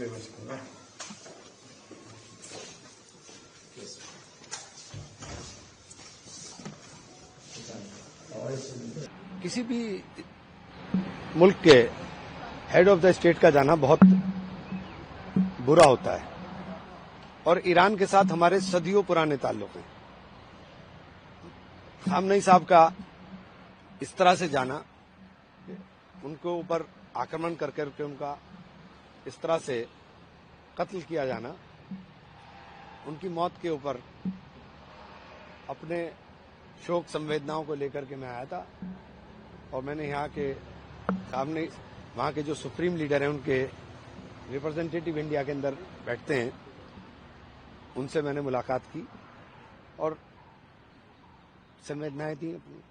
Famous करना। किसी भी मुल्क के हेड ऑफ द स्टेट का जाना बहुत बुरा होता है और ईरान के साथ हमारे सदियों पुराने ताल्लुक हैं। खामनेई साहब का इस तरह से जाना, उनके ऊपर आक्रमण कर करके उनका इस तरह से कत्ल किया जाना, उनकी मौत के ऊपर अपने शोक संवेदनाओं को लेकर के मैं आया था और मैंने यहाँ के सामने वहाँ के जो सुप्रीम लीडर हैं, उनके रिप्रेजेंटेटिव इंडिया के अंदर बैठते हैं, उनसे मैंने मुलाकात की और संवेदनाएं दी अपनी।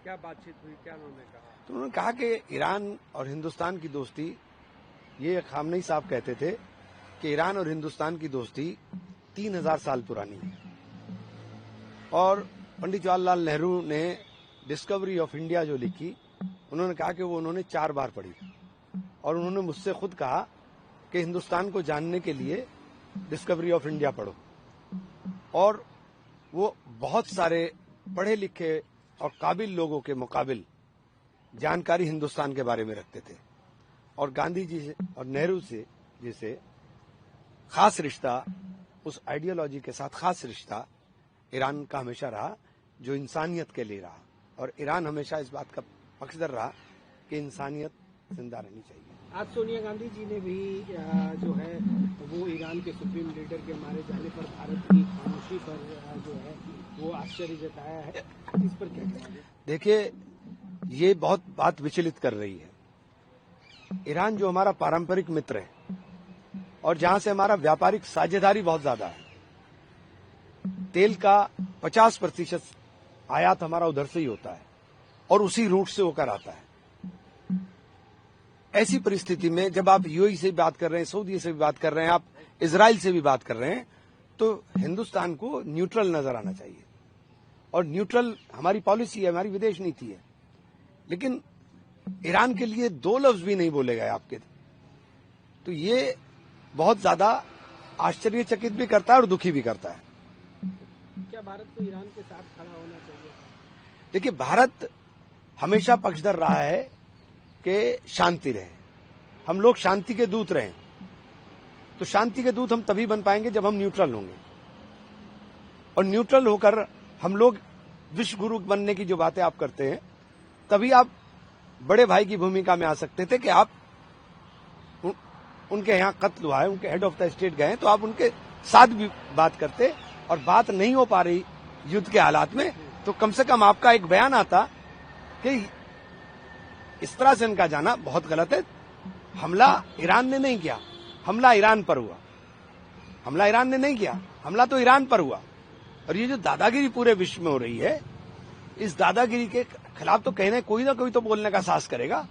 क्या बातचीत हुई, क्या उन्होंने कहा? तो उन्होंने कहा कि ईरान और हिंदुस्तान की दोस्ती, ये खामनेई साहब कहते थे कि ईरान और हिंदुस्तान की दोस्ती 3000 साल पुरानी है और पंडित जवाहरलाल नेहरू ने डिस्कवरी ऑफ इंडिया जो लिखी, उन्होंने कहा कि वो उन्होंने 4 बार पढ़ी और उन्होंने मुझसे खुद कहा कि हिंदुस्तान को जानने के लिए डिस्कवरी ऑफ इंडिया पढ़ो। और वो बहुत सारे पढ़े लिखे और काबिल लोगों के मुकाबिल जानकारी हिंदुस्तान के बारे में रखते थे और गांधी जी से और नेहरू से जिसे खास रिश्ता, उस आइडियोलॉजी के साथ खास रिश्ता ईरान का हमेशा रहा जो इंसानियत के लिए रहा और ईरान हमेशा इस बात का पक्षधर रहा कि इंसानियत जिंदा रहनी चाहिए। आज सोनिया गांधी जी ने भी जो है वो ईरान के सुप्रीम लीडर के मारे जाने पर भारत की खामोशी पर जो है वो आश्चर्य जताया है, इस पर क्या कहेंगे? देखिए, ये बहुत बात विचलित कर रही है। ईरान जो हमारा पारंपरिक मित्र है और जहां से हमारा व्यापारिक साझेदारी बहुत ज्यादा है, तेल का 50% आयात हमारा उधर से ही होता है और उसी रूट से होकर आता है। ऐसी परिस्थिति में जब आप यूएई से भी बात कर रहे हैं, सऊदी से भी बात कर रहे हैं, आप इजराइल से भी बात कर रहे हैं, तो हिंदुस्तान को न्यूट्रल नजर आना चाहिए और न्यूट्रल हमारी पॉलिसी है, हमारी विदेश नीति है। लेकिन ईरान के लिए 2 लफ्ज भी नहीं बोले गए आपके, तो ये बहुत ज्यादा आश्चर्यचकित भी करता है और दुखी भी करता है। क्या भारत को ईरान के साथ खड़ा होना चाहिए? देखिए, भारत हमेशा पक्षधर रहा है कि शांति रहे, हम लोग शांति के दूत रहें। तो शांति के दूत हम तभी बन पाएंगे जब हम न्यूट्रल होंगे और न्यूट्रल होकर हम लोग विश्व गुरु बनने की जो बातें आप करते हैं, तभी आप बड़े भाई की भूमिका में आ सकते थे कि आप उनके यहाँ कत्ल हुआ है, उनके हेड ऑफ द स्टेट गए, तो आप उनके साथ भी बात करते और बात नहीं हो पा रही युद्ध के हालात में, तो कम से कम आपका एक बयान आता कि इस तरह से इनका जाना बहुत गलत है। हमला ईरान ने नहीं किया, हमला ईरान पर हुआ। हमला ईरान ने नहीं किया, हमला तो ईरान पर हुआ। और ये जो दादागिरी पूरे विश्व में हो रही है, इस दादागिरी के खिलाफ तो कहने कोई ना कोई तो बोलने का साहस करेगा।